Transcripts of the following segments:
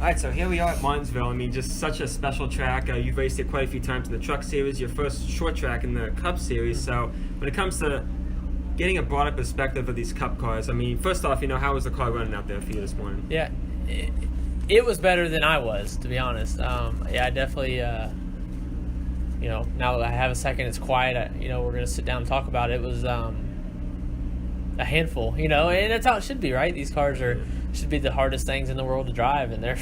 right, so here we are at Martinsville. I mean, just such a special track. You've raced it quite a few times in the Truck Series, your first short track in the Cup Series. So when it comes to getting a broader perspective of these Cup cars, I mean, first off, how was the car running out there for you this morning? Yeah, it was better than I was, to be honest. I definitely, now that I have a second, it's quiet. We're going to sit down and talk about it. It was a handful, and that's how it should be, right? These cars should be the hardest things in the world to drive, and they're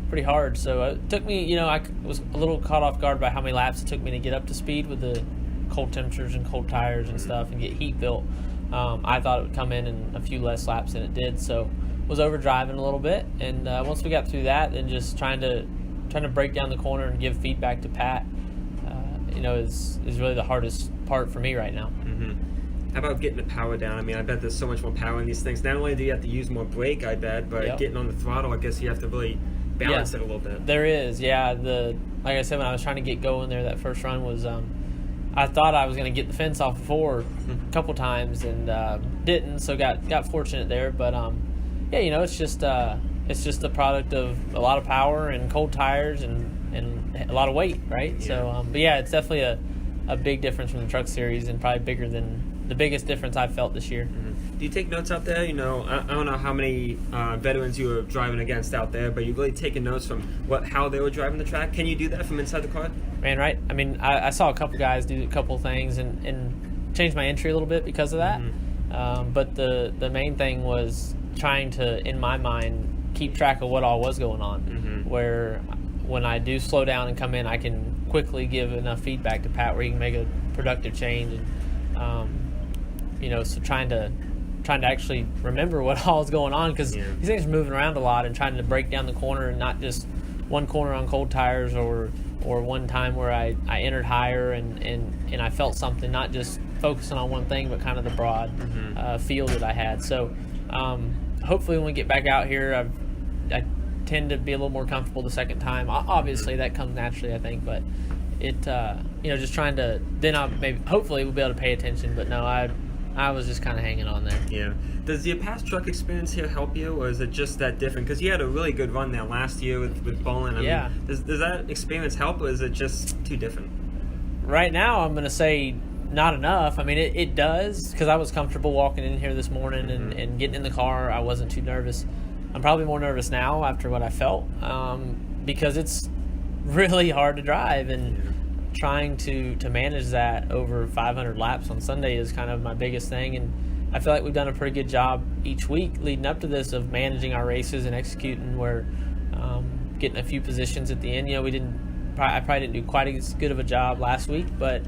pretty hard. So it took me, I was a little caught off guard by how many laps it took me to get up to speed with the cold temperatures and cold tires and stuff and get heat built. I thought it would come in a few less laps than it did, so was over driving a little bit. And once we got through that, then just trying to break down the corner and give feedback to Pat, is really the hardest part for me right now. How about getting the power down? I mean, I bet there's so much more power in these things. Not only do you have to use more brake, I bet, but getting on the throttle, I guess you have to really balance it a little bit. There is, yeah. Like I said, when I was trying to get going there, that first run was, I thought I was going to get the fence off before a couple times and didn't, so got fortunate there. But it's just the product of a lot of power and cold tires and a lot of weight, right? Yeah. So, it's definitely a big difference from the Truck Series, and probably bigger than the biggest difference I've felt this year. Do you take notes out there? I don't know how many veterans you were driving against out there, but you really taking notes from how they were driving the track. Can you do that from inside the car? Man, right? I mean, I saw a couple guys do a couple things and change my entry a little bit because of that. But the main thing was trying to, in my mind, keep track of what all was going on. Where when I do slow down and come in, I can quickly give enough feedback to Pat where he can make a productive change. And so trying to actually remember what all is going on, because these things are moving around a lot, and trying to break down the corner, and not just one corner on cold tires or one time where I entered higher and I felt something, not just focusing on one thing, but kind of the broad field that I had. So hopefully when we get back out here, I tend to be a little more comfortable the second time. Obviously that comes naturally, I think, but it just trying to, then I'll hopefully we'll be able to pay attention. But no, I was just kind of hanging on there. Yeah. Does your past truck experience here help you, or is it just that different? Because you had a really good run there last year with Bolin. I mean, does that experience help, or is it just too different? Right now, I'm going to say not enough. I mean, it does, because I was comfortable walking in here this morning and getting in the car. I wasn't too nervous. I'm probably more nervous now after what I felt, because it's really hard to drive, and trying to manage that over 500 laps on Sunday is kind of my biggest thing. And I feel like we've done a pretty good job each week leading up to this of managing our races and executing, where getting a few positions at the end. I probably didn't do quite as good of a job last week, but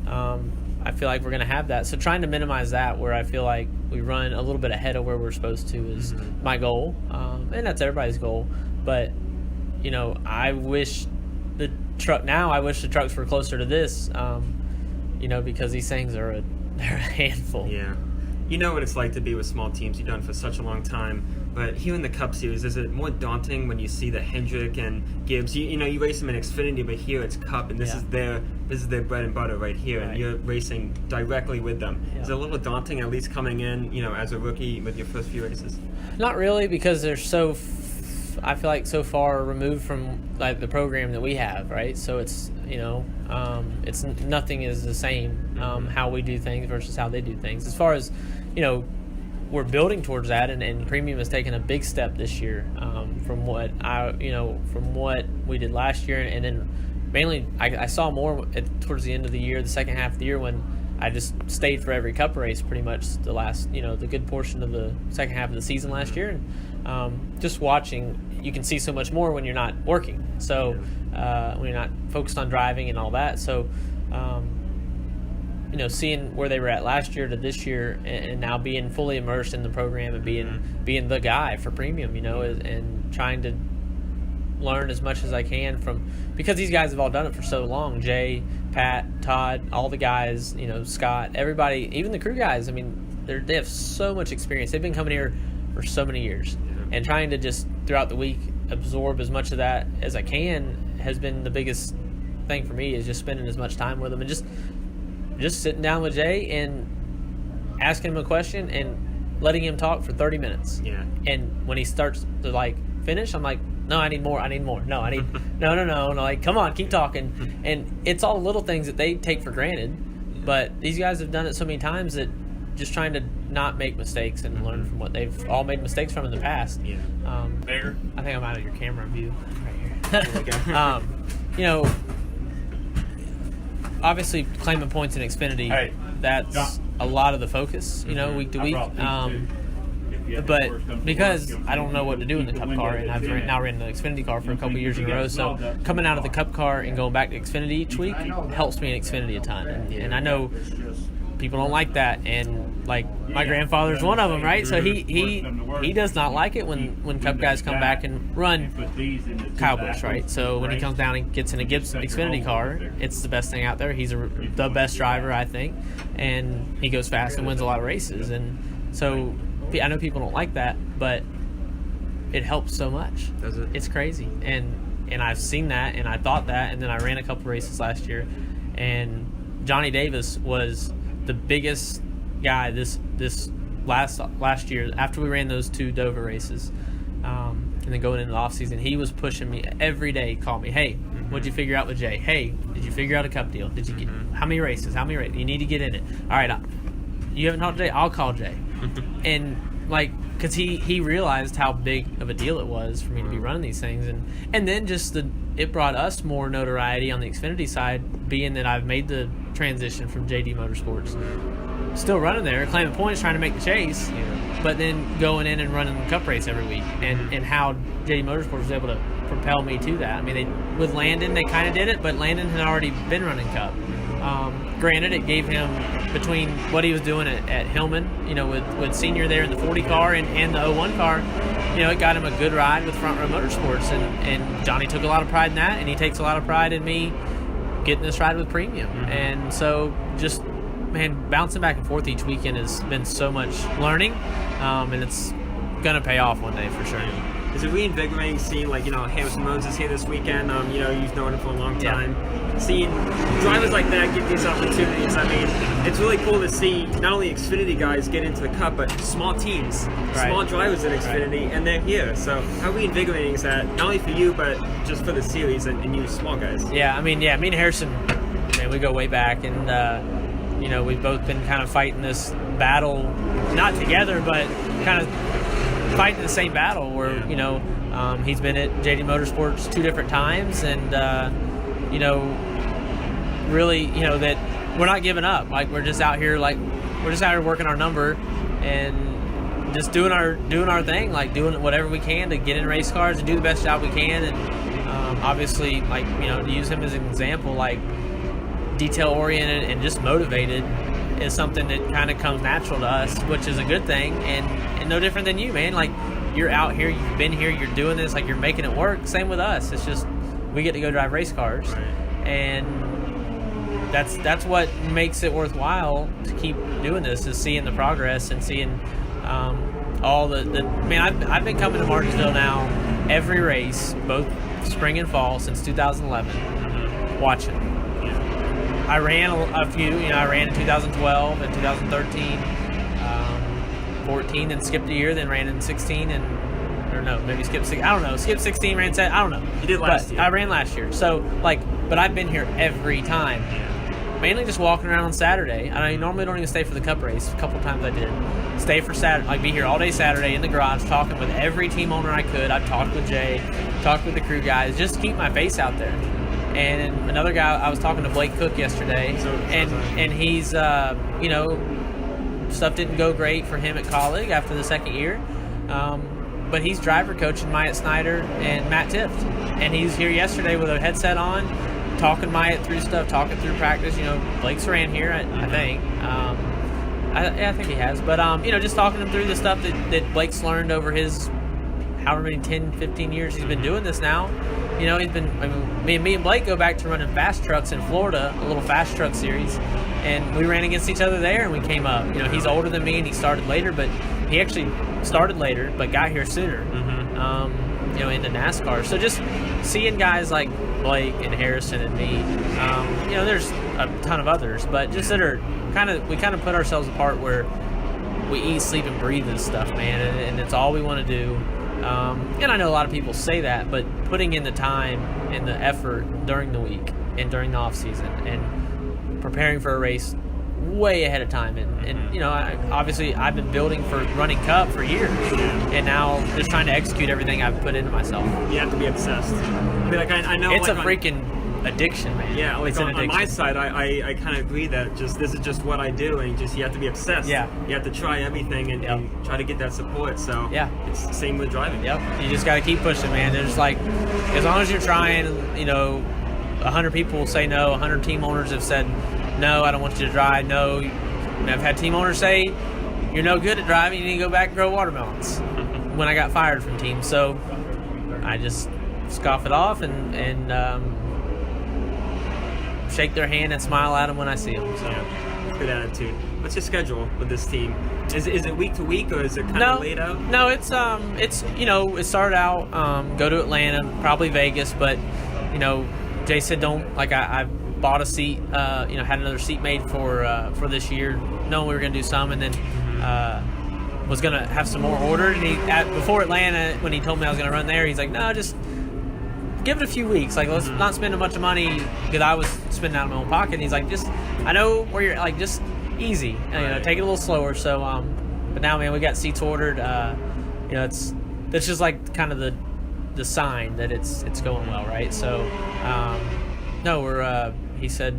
I feel like we're going to have that. So trying to minimize that, where I feel like we run a little bit ahead of where we're supposed to, is my goal, and that's everybody's goal. But I wish the trucks were closer to this, because these things they're a handful. Yeah. You know what it's like to be with small teams. You've done it for such a long time. But here in the Cup Series, is it more daunting when you see the Hendrick and Gibbs? You race them in Xfinity, but here it's Cup, and this is their bread and butter right here, and you're racing directly with them. Yeah. Is it a little daunting, at least coming in, as a rookie with your first few races? Not really, because they're I feel like so far removed from like the program that we have, right? So it's it's nothing is the same how we do things versus how they do things. As far as we're building towards that, and Premium has taken a big step this year from what we did last year, and then mainly I saw more towards the end of the year, the second half of the year, when I just stayed for every Cup race pretty much the last the good portion of the second half of the season last year, and just watching, you can see so much more when you're not working. So when you're not focused on driving and all that. So seeing where they were at last year to this year, and now being fully immersed in the program and being the guy for Premium, and trying to learn as much as I can because these guys have all done it for so long. Jay, Pat, Todd, all the guys, Scott, everybody, even the crew guys. I mean, they have so much experience. They've been coming here for so many years, and trying to just throughout the week absorb as much of that as I can has been the biggest thing for me, is just spending as much time with them, and just sitting down with Jay and asking him a question and letting him talk for 30 minutes. Yeah. And when he starts to finish? I'm like, no, I need more. No, I need no. Like, come on, keep talking. And it's all little things that they take for granted. But these guys have done it so many times that just trying to not make mistakes and learn from what they've all made mistakes from in the past. Yeah. Bigger. I think I'm out of your camera view right here. There we go. Obviously claiming points in Xfinity, that's a lot of the focus, week to week. But because I don't know what to do in the Cup car, and I've now ran the Xfinity car for a couple years in a row, so coming out of the Cup car and going back to Xfinity each week helps me in Xfinity a ton. And I know people don't like that, and like my grandfather's one of them, right? So he does not like it when Cup guys come back and run Kyle Busch, right? So when he comes down and gets in a Gibbs Xfinity car, it's the best thing out there. He's the best driver, I think, and he goes fast and wins a lot of races. And so I know people don't like that, but it helps so much. Does it? It's crazy, and I've seen that, and I thought that, and then I ran a couple races last year, and Johnny Davis was the biggest guy this last year after we ran those 2 Dover races, and then going into the off season, he was pushing me every day. Call me, hey, what'd you figure out with Jay? Hey, did you figure out a Cup deal? Did you get how many races? You need to get in it. All right, you haven't talked to Jay? I'll call Jay. And because he realized how big of a deal it was for me to be running these things, and then just it brought us more notoriety on the Xfinity side, being that I've made the transition from JD Motorsports, still running there, claiming points, trying to make the chase, but then going in and running the Cup race every week, and how JD Motorsports was able to propel me to that. I mean, with Landon, they kind of did it, but Landon had already been running Cup. Granted, it gave him, between what he was doing at Hillman, with Senior there in the 40 car and the 01 car, it got him a good ride with Front Row Motorsports, and Johnny took a lot of pride in that, and he takes a lot of pride in me getting this ride with Premium. And so just, man, bouncing back and forth each weekend has been so much learning, and it's going to pay off one day for sure. Is it reinvigorating seeing, Harrison Moses is here this weekend? You've known him for a long time. Yeah. Seeing drivers like that get these opportunities, it's really cool to see not only Xfinity guys get into the Cup, but small teams, small drivers at Xfinity, and they're here. So how reinvigorating is that, not only for you, but just for the series and you small guys? Yeah, me and Harrison, man, we go way back, and, we've both been kind of fighting this battle, not together, but kind of fighting the same battle where, he's been at JD Motorsports 2 different times, and, really, that we're not giving up. We're just out here, working our number and just doing our thing, doing whatever we can to get in race cars and do the best job we can. And obviously, to use him as an example, detail-oriented and just motivated is something that kind of comes natural to us, which is a good thing, and no different than you, man. You're out here, you've been here, you're doing this, you're making it work. Same with us. It's just we get to go drive race cars, and that's what makes it worthwhile to keep doing this, is seeing the progress and seeing all the man. I've been coming to Martinsville now every race, both spring and fall, since 2011, watching. I ran a few, I ran in 2012 and 2013, 14, then skipped a year, then ran in 16, maybe skipped 16, I don't know, skipped 16, ran 7, I don't know. You did last year. I ran last year, so, but I've been here every time. Mainly just walking around on Saturday. I normally don't even stay for the Cup race. A couple times I did. Stay for Saturday, be here all day Saturday in the garage, talking with every team owner I could. I'd talk with Jay, talk with the crew guys, just keep my face out there. And another guy, I was talking to Blake Cook yesterday, and he's, stuff didn't go great for him at college after the second year, but he's driver coaching Myatt Snyder and Matt Tift, and he's here yesterday with a headset on, talking Myatt through stuff, talking through practice. Blake's ran here, I think. I think he has, but just talking him through the stuff that Blake's learned over his however many 10, 15 years he's been doing this now. He's been, me and Blake go back to running fast trucks in Florida, a little fast truck series, and we ran against each other there, and we came up. He's older than me, and he started later, but he actually started later, but got here sooner, into NASCAR. So just seeing guys like Blake and Harrison and me, there's a ton of others, but just that are we kind of put ourselves apart where we eat, sleep, and breathe this stuff, man, and it's all we want to do. And I know a lot of people say that, but putting in the time and the effort during the week and during the off season and preparing for a race way ahead of time, and you know, obviously I've been building for running Cup for years, and now just trying to execute everything I've put into myself. You have to be obsessed. I mean, like I know it's like a freaking addiction, man. Yeah, like it's an on my side, I kind of agree that this is just what I do, and you have to be obsessed. Yeah, you have to try everything and try to get that support. So yeah, it's the same with driving. Yep, you just got to keep pushing, man. There's like, as long as you're trying, you know, 100 people will say no. 100 team owners have said no, I don't want you to drive. No, and I've had team owners say you're no good at driving. You need to go back and grow watermelons. When I got fired from teams, so I just scoff it off and shake their hand and smile at them when I see them. So. Yeah, good attitude. What's your schedule with this team? Is it week to week, or is it kind of laid out? No, it's you know, it started out go to Atlanta, probably Vegas, but you know, Jay said don't, like I bought a seat, you know, had another seat made for this year, knowing we were gonna do some, and then was gonna have some more ordered. And before Atlanta, when he told me I was gonna run there, he's like, no, just give it a few weeks. Like, let's not spend a bunch of money, because I was spending out of my own pocket. And he's like, just, I know where you're, like, just easy. And, you know, take it a little slower. So, but now, man, we got seats ordered. You know, it's just like kind of the sign that it's going well, right? So, no, we're he said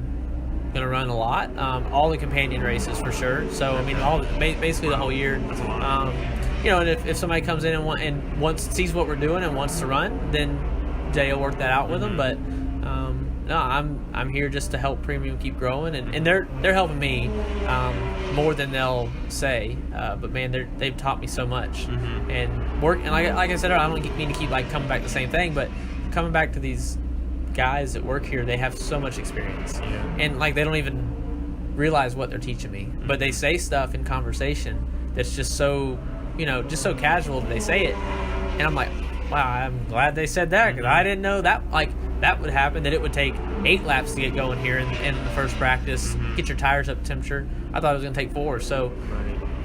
gonna run a lot. All the companion races for sure. So, I mean, basically the whole year. That's a lot. You know, and if somebody comes in and sees what we're doing and wants to run, then Jay will work that out with them. But no, I'm here just to help Premium keep growing, and they're helping me more than they'll say. But man, they've taught me so much, and like I said, I don't mean to keep like coming back to the same thing, but coming back to these guys that work here, they have so much experience, and like they don't even realize what they're teaching me, but they say stuff in conversation that's just so, you know, just so casual that they say it, and I'm like, wow, I'm glad they said that, because I didn't know that, like, that would happen, that it would take 8 laps to get going here in the first practice, get your tires up to temperature. I thought it was going to take 4. So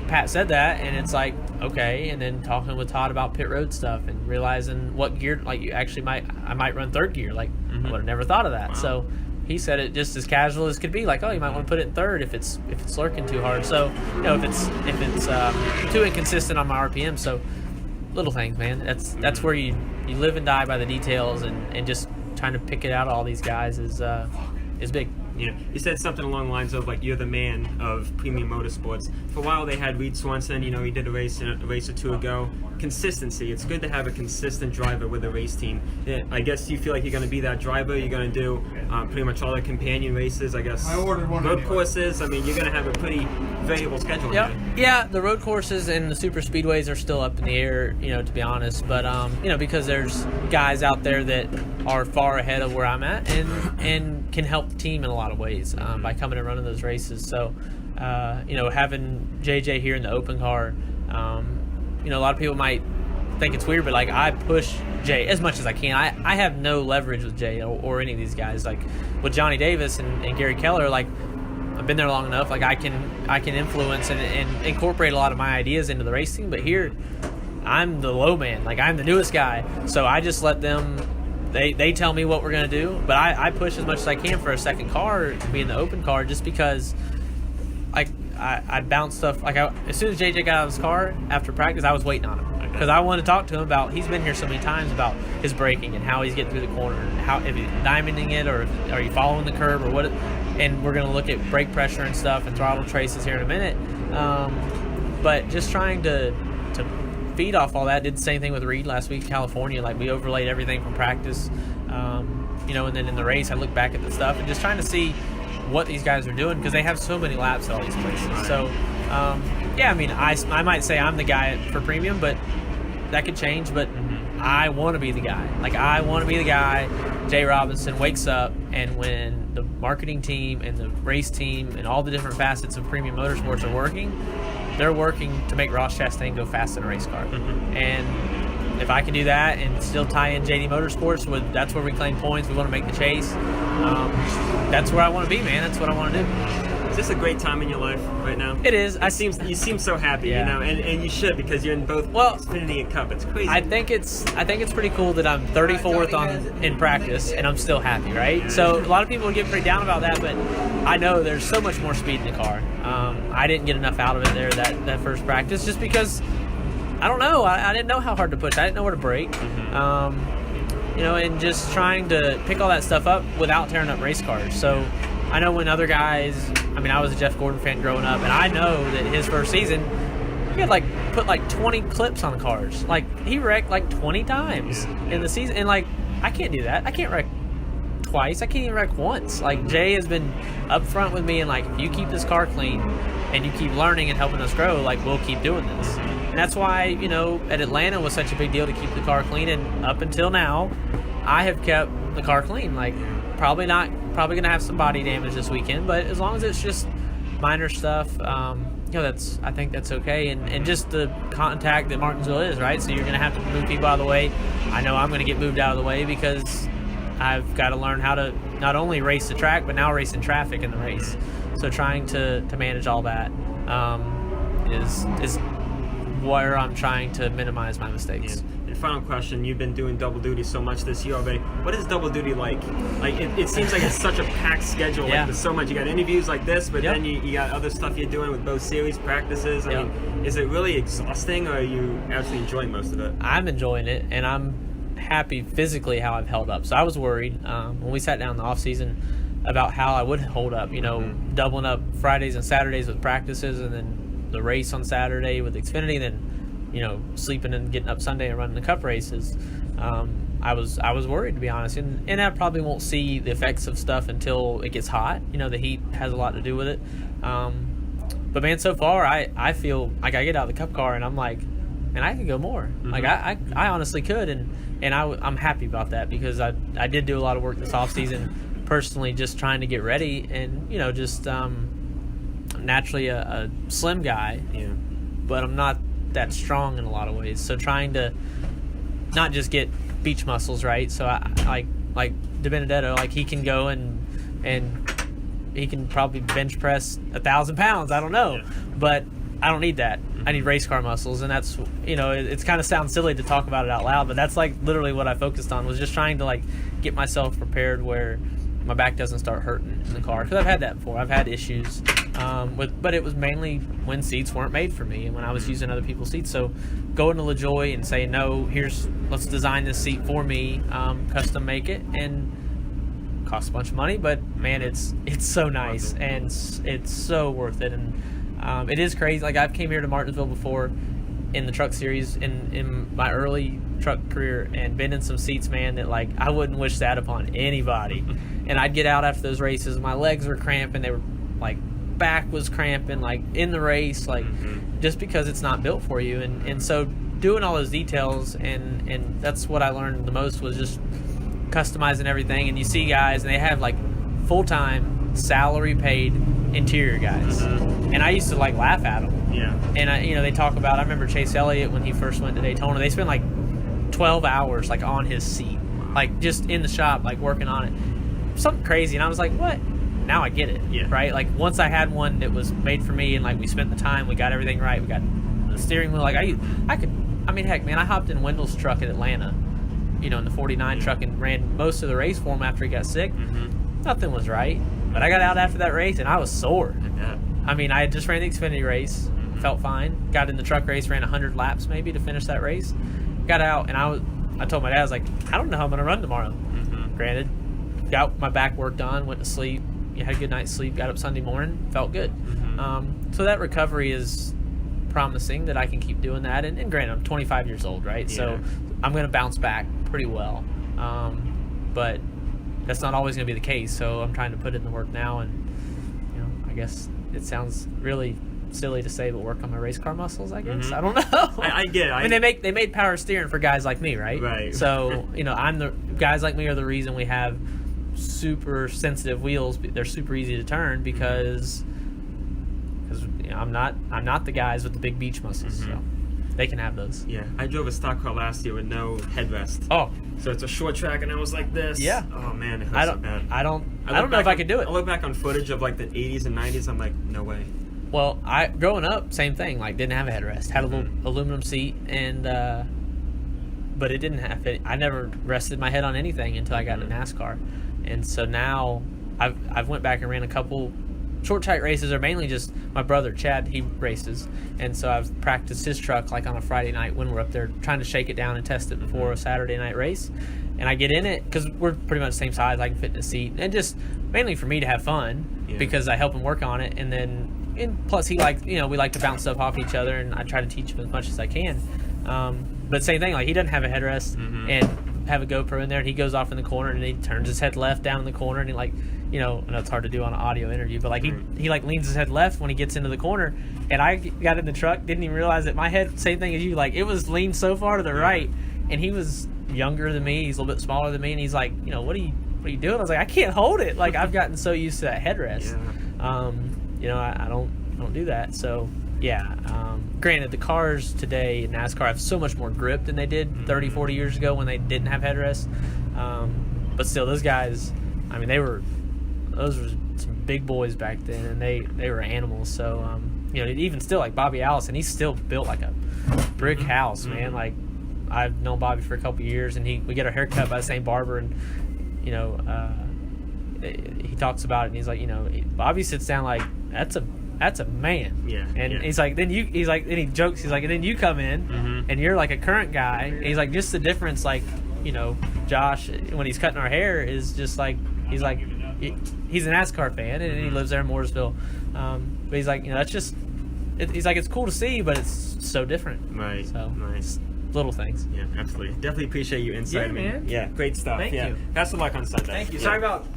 Pat said that, and it's like, okay. And then talking with Todd about pit road stuff and realizing what gear, like, you actually I might run third gear. Like, I would have never thought of that. Wow. So he said it just as casual as could be, like, oh, you might want to put it in third if it's lurking too hard. So, you know, if it's too inconsistent on my RPM. So little things, man. That's where you live and die by the details, and just trying to pick it out of all these guys is big. Yeah, you said something along the lines of, like, you're the man of Premium Motorsports. For a while they had Reed Swanson, you know, he did a race or two ago. Consistency. It's good to have a consistent driver with a race team. Yeah, I guess you feel like you're going to be that driver. You're going to do pretty much all the companion races, I guess. Road courses. I mean, you're going to have a pretty variable schedule. Yep. Yeah, the road courses and the super speedways are still up in the air, you know, to be honest. But, you know, because there's guys out there that are far ahead of where I'm at and can help the team in a lot of ways by coming and running those races. So, you know, having JJ here in the open car, you know, a lot of people might think it's weird, but, like, I push Jay as much as I can. I have no leverage with Jay or any of these guys. Like, with Johnny Davis and Gary Keller, like, I've been there long enough. Like, I can influence and incorporate a lot of my ideas into the race team. But here, I'm the low man. Like, I'm the newest guy. So I just let them... They tell me what we're going to do, but I push as much as I can for a second car to be in the open car, just because I bounce stuff. Like, as soon as JJ got out of his car after practice, I was waiting on him, because I wanted to talk to him about, he's been here so many times, about his braking and how he's getting through the corner, and how, if he's diamonding it, or are you following the curve, or what. And we're going to look at brake pressure and stuff and throttle traces here in a minute. But just trying to feed off all that. Did the same thing with Reed last week in California. Like, we overlaid everything from practice, you know, and then in the race I look back at the stuff and just trying to see what these guys are doing, because they have so many laps at all these places. So yeah, I mean, I might say I'm the guy for Premium, but that could change. But I want to be the guy. Like, I want to be the guy Jay Robinson wakes up, and when the marketing team and the race team and all the different facets of Premium Motorsports are working, they're working to make Ross Chastain go fast in a race car. And if I can do that and still tie in JD Motorsports, that's where we claim points, we want to make the chase, that's where I want to be, man. That's what I want to do. this a great time in your life right now? It is. You seem so happy, Yeah. you know, and you should, because you're in both Xfinity and Cup. It's crazy. I think it's pretty cool that I'm 34th in practice and I'm still happy, right? So a lot of people get pretty down about that, but I know there's so much more speed in the car. I didn't get enough out of it there that first practice, just because I don't know. I didn't know how hard to push. I didn't know where to brake. You know, and just trying to pick all that stuff up without tearing up race cars. So I know when other guys, I mean, I was a Jeff Gordon fan growing up, and I know that his first season, he had put 20 clips on cars. He wrecked 20 times in the season, and I can't do that. I can't wreck twice. I can't even wreck once. Jay has been upfront with me, and if you keep this car clean and you keep learning and helping us grow, we'll keep doing this. And that's why, you know, at Atlanta was such a big deal to keep the car clean, and up until now, I have kept the car clean. Probably going to have some body damage this weekend, but as long as it's just minor stuff, you know, I think that's okay. And just the contact that Martinsville is, right? So you're going to have to move people out of the way. I know I'm going to get moved out of the way because I've got to learn how to not only race the track, but now race in traffic in the race. So trying to manage all that is where I'm trying to minimize my mistakes. Yeah. And final question, you've been doing double duty so much this year already. What is double duty like? It seems like it's such a packed schedule. There's so much. You got interviews like this, but then you got other stuff you're doing with both series, practices. I mean, is it really exhausting, or are you actually enjoying most of it? I'm enjoying it, and I'm happy physically how I've held up. So I was worried when we sat down in the off season about how I would hold up, you know, doubling up Fridays and Saturdays with practices, and then the race on Saturday with Xfinity, and then, you know, sleeping and getting up Sunday and running the Cup races. I was worried, to be honest, and I probably won't see the effects of stuff until it gets hot. You know, the heat has a lot to do with it. But man, so far I feel like I get out of the Cup car and I'm like, man, I could go more. I honestly could, and I'm happy about that, because I did do a lot of work this off season personally, just trying to get ready, and, you know, just naturally a slim guy, but I'm not that strong in a lot of ways. So trying to not just get beach muscles, right? So I like DiBenedetto, he can go and he can probably bench press 1,000 pounds. I don't know, but I don't need that. I need race car muscles, and that's, you know, it's kind of sounds silly to talk about it out loud, but that's literally what I focused on, was just trying to get myself prepared where my back doesn't start hurting in the car, because I've had that before. I've had issues but it was mainly when seats weren't made for me and when I was using other people's seats. So going to LaJoy and saying, no, let's design this seat for me, custom make it, and cost a bunch of money, but man, it's so nice, and it's so worth it. And it is crazy. I've came here to Martinsville before in the truck series in my early truck career, and been in some seats, man, that I wouldn't wish that upon anybody. And I'd get out after those races, my legs were cramping, they were back was cramping, in the race, just because it's not built for you. And so doing all those details, and that's what I learned the most, was just customizing everything. And you see guys, and they have full-time salary paid interior guys, and I used to laugh at them. And they talk about, I remember Chase Elliott when he first went to Daytona, they spent 12 hours on his seat, just in the shop, working on it, something crazy. And I was like, what? Now I get it, right? Once I had one that was made for me, and we spent the time, we got everything right, we got the steering wheel, heck, man, I hopped in Wendell's truck at Atlanta, in the 49 truck, and ran most of the race for him after he got sick. Nothing was right, but I got out after that race and I was sore. I had just ran the Xfinity race, felt fine, got in the truck race, ran 100 laps maybe to finish that race, got out, and I told my dad, I was like, I don't know how I'm gonna run tomorrow. Granted, got my back worked on, went to sleep, had a good night's sleep, got up Sunday morning, felt good. So that recovery is promising, that I can keep doing that. And granted, I'm 25 years old, right? So I'm going to bounce back pretty well. But that's not always going to be the case. So I'm trying to put in the work now. And, I guess it sounds really silly to say, but work on my race car muscles, I guess. I don't know. I get it. They made power steering for guys like me, right? Right. So, guys like me are the reason we have super sensitive wheels. They're super easy to turn because I'm not the guys with the big beach muscles. So they can have those. Yeah, I drove a stock car last year with no headrest. Oh, so it's a short track, and I was like this. Yeah. Oh man, it hurts so bad. I don't know if I could do it. I look back on footage of like the 80s and 90s. I'm like, no way. Well, growing up, same thing. Like, didn't have a headrest. Had a little aluminum seat, and but it didn't have it. I never rested my head on anything until I got into NASCAR, and so now I've went back and ran a couple short track races. Are mainly just my brother Chad. He races, and so I've practiced his truck like on a Friday night when we're up there trying to shake it down and test it before a Saturday night race. And I get in it because we're pretty much the same size. I can fit in a seat, and just mainly for me to have fun because I help him work on it, and plus he we like to bounce stuff off each other, and I try to teach him as much as I can. But same thing, like he doesn't have a headrest and have a GoPro in there, and he goes off in the corner and he turns his head left down in the corner, and he like, I know it's hard to do on an audio interview, but like he like leans his head left when he gets into the corner, and I got in the truck, didn't even realize that my head, same thing as you, like it was leaned so far to the right, and he was younger than me, he's a little bit smaller than me, and he's like, what are you doing? I was like, I can't hold it. Like I've gotten so used to that headrest. I don't do that. So yeah, granted the cars today in NASCAR have so much more grip than they did 30, 40 years ago when they didn't have headrests. But still, those guys, I mean, those were some big boys back then, and they were animals. So even still, like Bobby Allison, he's still built like a brick house, man. Like I've known Bobby for a couple of years, and we get our hair cut by the same barber, and he talks about it, and he's like, Bobby sits down like that's a man. Yeah. And he's like, then he jokes, he's like, and then you come in and you're like a current guy. And he's like, just the difference, like, Josh, when he's cutting our hair, is just like, he's like, he's a NASCAR fan, and he lives there in Mooresville. But he's like, that's just, he's like, it's cool to see, but it's so different. Right. So nice. Little things. Yeah, absolutely. Definitely appreciate you insight. Yeah, man. Yeah, great stuff. Thank you. Best of luck on Sunday. Thank you. Yeah. Sorry about